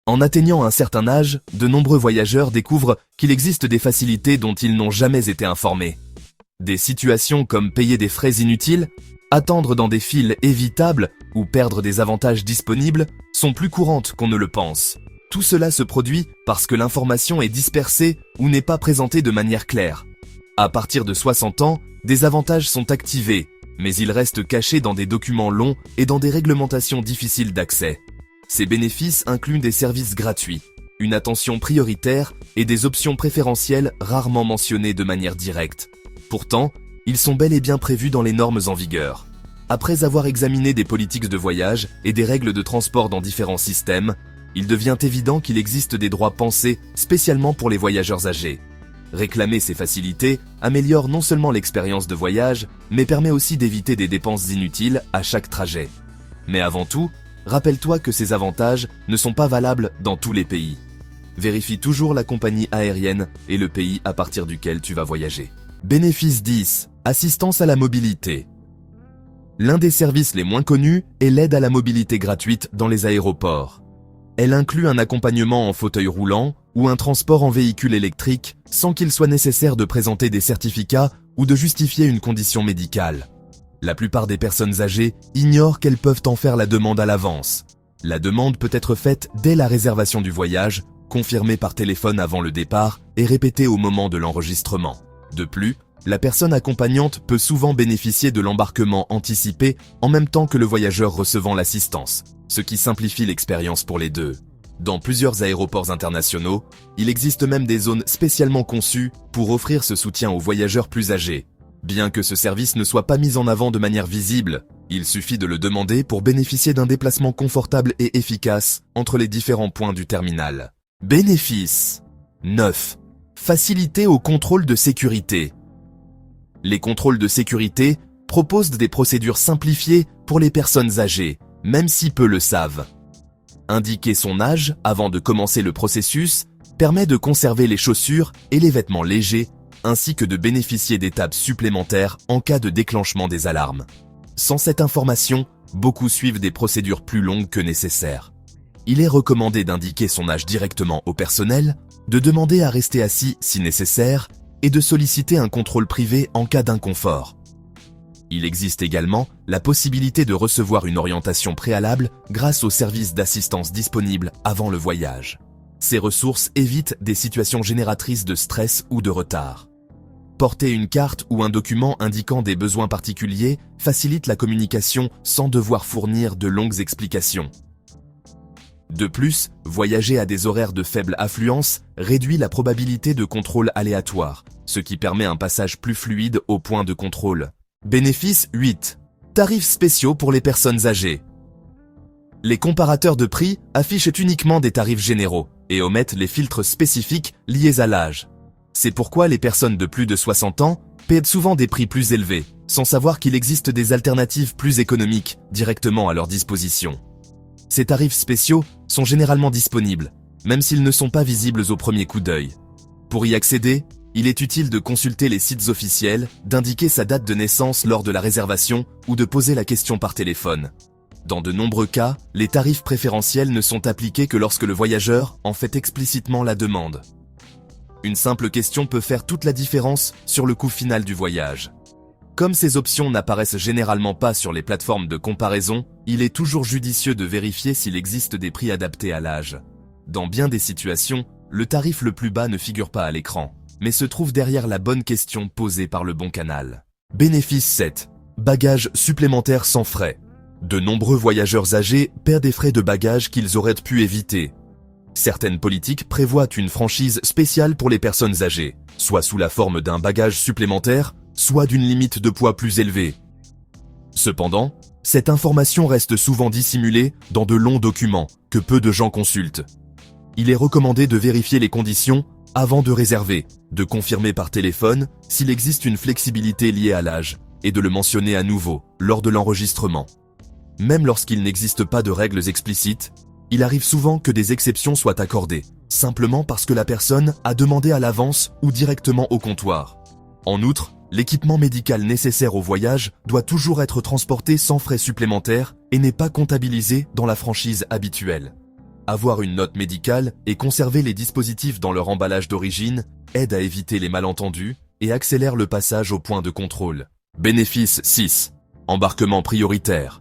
En atteignant un certain âge, de nombreux voyageurs découvrent qu'il existe des facilités dont ils n'ont jamais été informés. Des situations comme payer des frais inutiles, attendre dans des files évitables ou perdre des avantages disponibles sont plus courantes qu'on ne le pense. Tout cela se produit parce que l'information est dispersée ou n'est pas présentée de manière claire. À partir de 60 ans, des avantages sont activés, mais ils restent cachés dans des documents longs et dans des réglementations difficiles d'accès. Ces bénéfices incluent des services gratuits, une attention prioritaire et des options préférentielles rarement mentionnées de manière directe. Pourtant, ils sont bel et bien prévus dans les normes en vigueur. Après avoir examiné des politiques de voyage et des règles de transport dans différents systèmes, il devient évident qu'il existe des droits pensés spécialement pour les voyageurs âgés. Réclamer ces facilités améliore non seulement l'expérience de voyage, mais permet aussi d'éviter des dépenses inutiles à chaque trajet. Mais avant tout, rappelle-toi que ces avantages ne sont pas valables dans tous les pays. Vérifie toujours la compagnie aérienne et le pays à partir duquel tu vas voyager. Bénéfice 10. Assistance à la mobilité. L'un des services les moins connus est l'aide à la mobilité gratuite dans les aéroports. Elle inclut un accompagnement en fauteuil roulant ou un transport en véhicule électrique sans qu'il soit nécessaire de présenter des certificats ou de justifier une condition médicale. La plupart des personnes âgées ignorent qu'elles peuvent en faire la demande à l'avance. La demande peut être faite dès la réservation du voyage, confirmée par téléphone avant le départ et répétée au moment de l'enregistrement. De plus, la personne accompagnante peut souvent bénéficier de l'embarquement anticipé en même temps que le voyageur recevant l'assistance, ce qui simplifie l'expérience pour les deux. Dans plusieurs aéroports internationaux, il existe même des zones spécialement conçues pour offrir ce soutien aux voyageurs plus âgés. Bien que ce service ne soit pas mis en avant de manière visible, il suffit de le demander pour bénéficier d'un déplacement confortable et efficace entre les différents points du terminal. Bénéfice 9. Facilité au contrôle de sécurité. Les contrôles de sécurité proposent des procédures simplifiées pour les personnes âgées, même si peu le savent. Indiquer son âge avant de commencer le processus permet de conserver les chaussures et les vêtements légers, ainsi que de bénéficier d'étapes supplémentaires en cas de déclenchement des alarmes. Sans cette information, beaucoup suivent des procédures plus longues que nécessaire. Il est recommandé d'indiquer son âge directement au personnel, de demander à rester assis si nécessaire et de solliciter un contrôle privé en cas d'inconfort. Il existe également la possibilité de recevoir une orientation préalable grâce aux services d'assistance disponibles avant le voyage. Ces ressources évitent des situations génératrices de stress ou de retard. Porter une carte ou un document indiquant des besoins particuliers facilite la communication sans devoir fournir de longues explications. De plus, voyager à des horaires de faible affluence réduit la probabilité de contrôle aléatoire, ce qui permet un passage plus fluide au point de contrôle. Bénéfice 8. Tarifs spéciaux pour les personnes âgées. Les comparateurs de prix affichent uniquement des tarifs généraux et omettent les filtres spécifiques liés à l'âge. C'est pourquoi les personnes de plus de 60 ans paient souvent des prix plus élevés, sans savoir qu'il existe des alternatives plus économiques directement à leur disposition. Ces tarifs spéciaux sont généralement disponibles, même s'ils ne sont pas visibles au premier coup d'œil. Pour y accéder, il est utile de consulter les sites officiels, d'indiquer sa date de naissance lors de la réservation ou de poser la question par téléphone. Dans de nombreux cas, les tarifs préférentiels ne sont appliqués que lorsque le voyageur en fait explicitement la demande. Une simple question peut faire toute la différence sur le coût final du voyage. Comme ces options n'apparaissent généralement pas sur les plateformes de comparaison, il est toujours judicieux de vérifier s'il existe des prix adaptés à l'âge. Dans bien des situations, le tarif le plus bas ne figure pas à l'écran, mais se trouve derrière la bonne question posée par le bon canal. Bénéfice 7. Bagages supplémentaires sans frais. De nombreux voyageurs âgés paient des frais de bagages qu'ils auraient pu éviter. Certaines politiques prévoient une franchise spéciale pour les personnes âgées, soit sous la forme d'un bagage supplémentaire, soit d'une limite de poids plus élevée. Cependant, cette information reste souvent dissimulée dans de longs documents que peu de gens consultent. Il est recommandé de vérifier les conditions avant de réserver, de confirmer par téléphone s'il existe une flexibilité liée à l'âge et de le mentionner à nouveau lors de l'enregistrement. Même lorsqu'il n'existe pas de règles explicites, il arrive souvent que des exceptions soient accordées, simplement parce que la personne a demandé à l'avance ou directement au comptoir. En outre, l'équipement médical nécessaire au voyage doit toujours être transporté sans frais supplémentaires et n'est pas comptabilisé dans la franchise habituelle. Avoir une note médicale et conserver les dispositifs dans leur emballage d'origine aide à éviter les malentendus et accélère le passage au point de contrôle. Bénéfice 6. Embarquement prioritaire.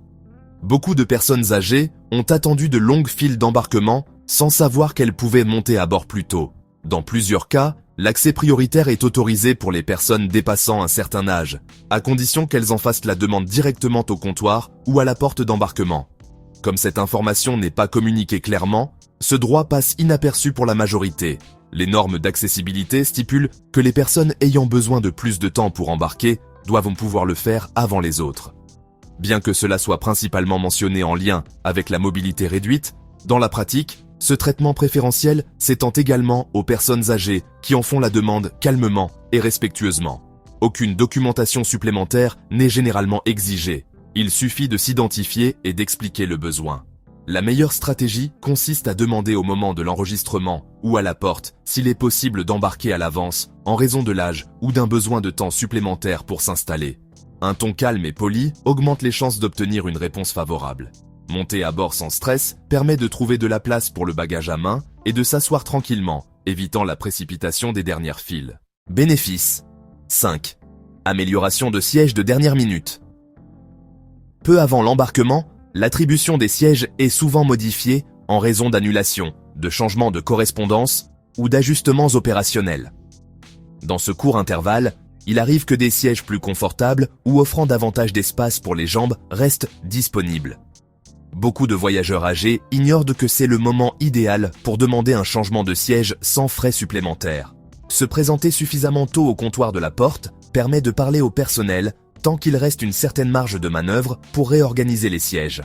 Beaucoup de personnes âgées ont attendu de longues files d'embarquement sans savoir qu'elles pouvaient monter à bord plus tôt. Dans plusieurs cas, l'accès prioritaire est autorisé pour les personnes dépassant un certain âge, à condition qu'elles en fassent la demande directement au comptoir ou à la porte d'embarquement. Comme cette information n'est pas communiquée clairement, ce droit passe inaperçu pour la majorité. Les normes d'accessibilité stipulent que les personnes ayant besoin de plus de temps pour embarquer doivent pouvoir le faire avant les autres. Bien que cela soit principalement mentionné en lien avec la mobilité réduite, dans la pratique, ce traitement préférentiel s'étend également aux personnes âgées qui en font la demande calmement et respectueusement. Aucune documentation supplémentaire n'est généralement exigée. Il suffit de s'identifier et d'expliquer le besoin. La meilleure stratégie consiste à demander au moment de l'enregistrement ou à la porte s'il est possible d'embarquer à l'avance en raison de l'âge ou d'un besoin de temps supplémentaire pour s'installer. Un ton calme et poli augmente les chances d'obtenir une réponse favorable. Monter à bord sans stress permet de trouver de la place pour le bagage à main et de s'asseoir tranquillement, évitant la précipitation des dernières files. Bénéfice 5. Amélioration de sièges de dernière minute. Peu avant l'embarquement, l'attribution des sièges est souvent modifiée en raison d'annulations, de changements de correspondance ou d'ajustements opérationnels. Dans ce court intervalle, il arrive que des sièges plus confortables ou offrant davantage d'espace pour les jambes restent disponibles. Beaucoup de voyageurs âgés ignorent que c'est le moment idéal pour demander un changement de siège sans frais supplémentaires. Se présenter suffisamment tôt au comptoir de la porte permet de parler au personnel tant qu'il reste une certaine marge de manœuvre pour réorganiser les sièges.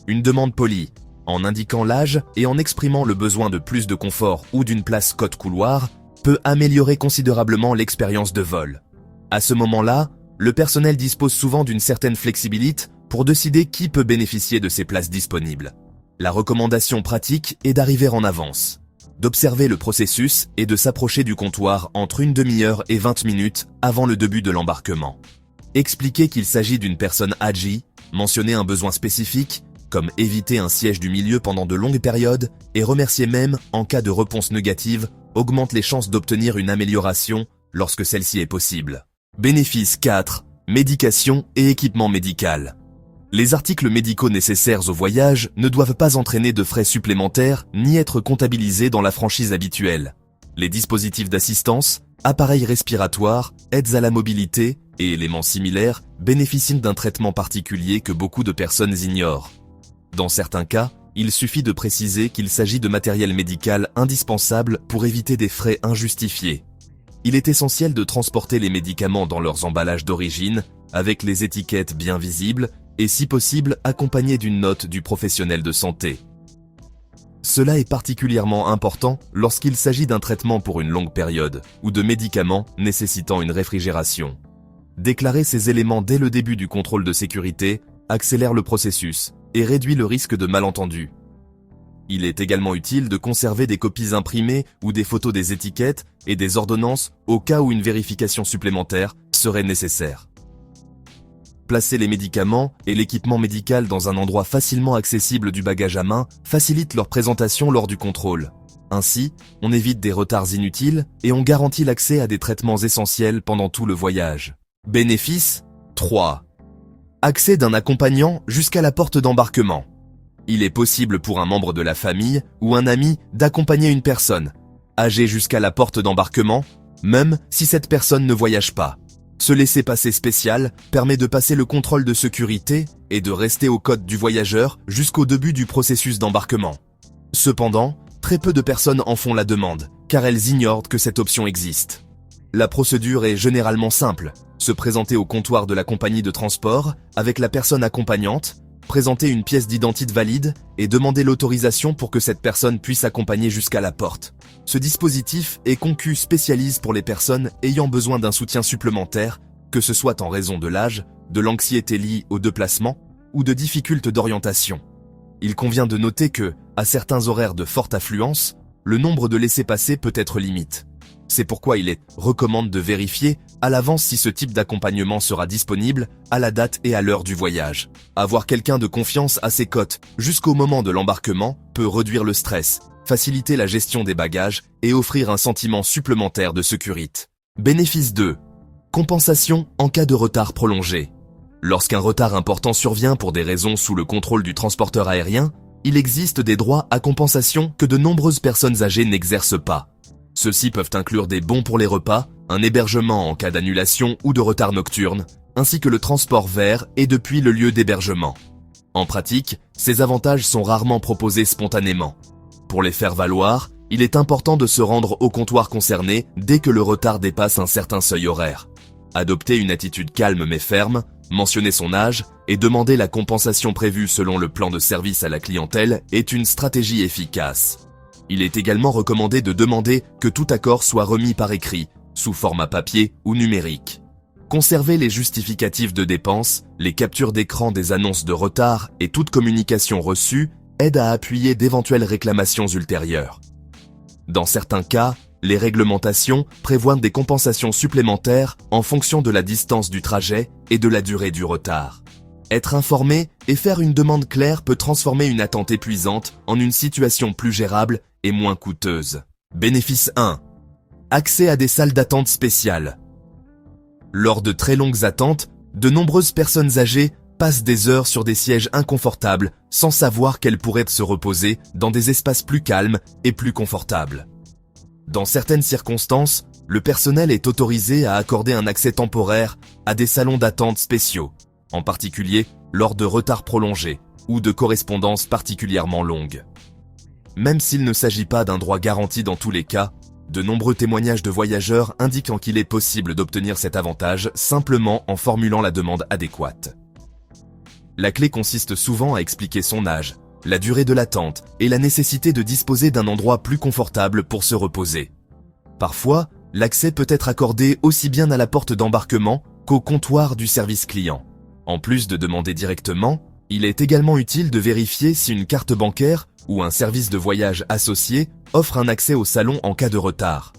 Une demande polie, en indiquant l'âge et en exprimant le besoin de plus de confort ou d'une place côte couloir, peut améliorer considérablement l'expérience de vol. À ce moment-là, le personnel dispose souvent d'une certaine flexibilité pour décider qui peut bénéficier de ces places disponibles. La recommandation pratique est d'arriver en avance, d'observer le processus et de s'approcher du comptoir entre une demi-heure et 20 minutes avant le début de l'embarquement. Expliquer qu'il s'agit d'une personne âgée, mentionner un besoin spécifique, comme éviter un siège du milieu pendant de longues périodes, et remercier même en cas de réponse négative, augmente les chances d'obtenir une amélioration lorsque celle-ci est possible. Bénéfice 4. Médication et équipement médical. Les articles médicaux nécessaires au voyage ne doivent pas entraîner de frais supplémentaires ni être comptabilisés dans la franchise habituelle. Les dispositifs d'assistance, appareils respiratoires, aides à la mobilité et éléments similaires bénéficient d'un traitement particulier que beaucoup de personnes ignorent. Dans certains cas, il suffit de préciser qu'il s'agit de matériel médical indispensable pour éviter des frais injustifiés. Il est essentiel de transporter les médicaments dans leurs emballages d'origine, avec les étiquettes bien visibles, et si possible accompagné d'une note du professionnel de santé. Cela est particulièrement important lorsqu'il s'agit d'un traitement pour une longue période ou de médicaments nécessitant une réfrigération. Déclarer ces éléments dès le début du contrôle de sécurité accélère le processus et réduit le risque de malentendus. Il est également utile de conserver des copies imprimées ou des photos des étiquettes et des ordonnances au cas où une vérification supplémentaire serait nécessaire. Placer les médicaments et l'équipement médical dans un endroit facilement accessible du bagage à main facilite leur présentation lors du contrôle. Ainsi, on évite des retards inutiles et on garantit l'accès à des traitements essentiels pendant tout le voyage. Bénéfice 3. Accès d'un accompagnant jusqu'à la porte d'embarquement. Il est possible pour un membre de la famille ou un ami d'accompagner une personne, âgée jusqu'à la porte d'embarquement, même si cette personne ne voyage pas. Ce laissez-passer spécial permet de passer le contrôle de sécurité et de rester au code du voyageur jusqu'au début du processus d'embarquement. Cependant, très peu de personnes en font la demande, car elles ignorent que cette option existe. La procédure est généralement simple. Se présenter au comptoir de la compagnie de transport avec la personne accompagnante, présenter une pièce d'identité valide et demander l'autorisation pour que cette personne puisse accompagner jusqu'à la porte. Ce dispositif est conçu spécialiste pour les personnes ayant besoin d'un soutien supplémentaire, que ce soit en raison de l'âge, de l'anxiété liée au déplacement ou de difficultés d'orientation. Il convient de noter que, à certains horaires de forte affluence, le nombre de laissez-passer peut être limite. C'est pourquoi il est recommande de vérifier à l'avance si ce type d'accompagnement sera disponible à la date et à l'heure du voyage. Avoir quelqu'un de confiance à ses côtes jusqu'au moment de l'embarquement peut réduire le stress, faciliter la gestion des bagages et offrir un sentiment supplémentaire de sécurité. Bénéfice 2. Compensation en cas de retard prolongé. Lorsqu'un retard important survient pour des raisons sous le contrôle du transporteur aérien, il existe des droits à compensation que de nombreuses personnes âgées n'exercent pas. Ceux-ci peuvent inclure des bons pour les repas, un hébergement en cas d'annulation ou de retard nocturne, ainsi que le transport vers et depuis le lieu d'hébergement. En pratique, ces avantages sont rarement proposés spontanément. Pour les faire valoir, il est important de se rendre au comptoir concerné dès que le retard dépasse un certain seuil horaire. Adopter une attitude calme mais ferme, mentionner son âge et demander la compensation prévue selon le plan de service à la clientèle est une stratégie efficace. Il est également recommandé de demander que tout accord soit remis par écrit, sous format papier ou numérique. Conserver les justificatifs de dépenses, les captures d'écran des annonces de retard et toute communication reçue aide à appuyer d'éventuelles réclamations ultérieures. Dans certains cas, les réglementations prévoient des compensations supplémentaires en fonction de la distance du trajet et de la durée du retard. Être informé et faire une demande claire peut transformer une attente épuisante en une situation plus gérable et moins coûteuse. Bénéfice 1. Accès à des salles d'attente spéciales. Lors de très longues attentes, de nombreuses personnes âgées passent des heures sur des sièges inconfortables sans savoir qu'elles pourraient se reposer dans des espaces plus calmes et plus confortables. Dans certaines circonstances, le personnel est autorisé à accorder un accès temporaire à des salons d'attente spéciaux, en particulier lors de retards prolongés ou de correspondances particulièrement longues. Même s'il ne s'agit pas d'un droit garanti dans tous les cas, de nombreux témoignages de voyageurs indiquant qu'il est possible d'obtenir cet avantage simplement en formulant la demande adéquate. La clé consiste souvent à expliquer son âge, la durée de l'attente et la nécessité de disposer d'un endroit plus confortable pour se reposer. Parfois, l'accès peut être accordé aussi bien à la porte d'embarquement qu'au comptoir du service client. En plus de demander directement, il est également utile de vérifier si une carte bancaire ou un service de voyage associé offre un accès au salon en cas de retard.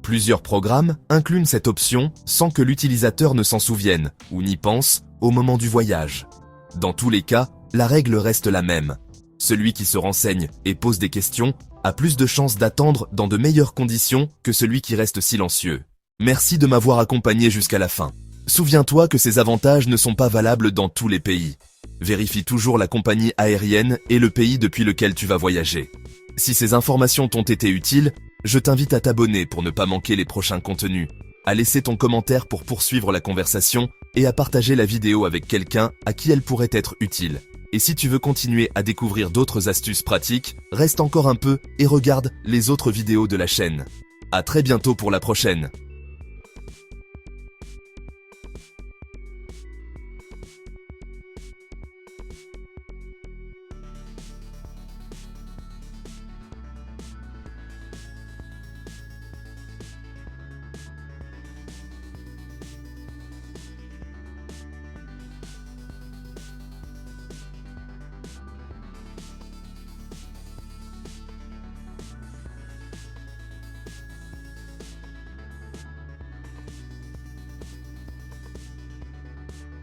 Plusieurs programmes incluent cette option sans que l'utilisateur ne s'en souvienne ou n'y pense au moment du voyage. Dans tous les cas, la règle reste la même. Celui qui se renseigne et pose des questions a plus de chances d'attendre dans de meilleures conditions que celui qui reste silencieux. Merci de m'avoir accompagné jusqu'à la fin. Souviens-toi que ces avantages ne sont pas valables dans tous les pays. Vérifie toujours la compagnie aérienne et le pays depuis lequel tu vas voyager. Si ces informations t'ont été utiles, je t'invite à t'abonner pour ne pas manquer les prochains contenus, à laisser ton commentaire pour poursuivre la conversation et à partager la vidéo avec quelqu'un à qui elle pourrait être utile. Et si tu veux continuer à découvrir d'autres astuces pratiques, reste encore un peu et regarde les autres vidéos de la chaîne. À très bientôt pour la prochaine.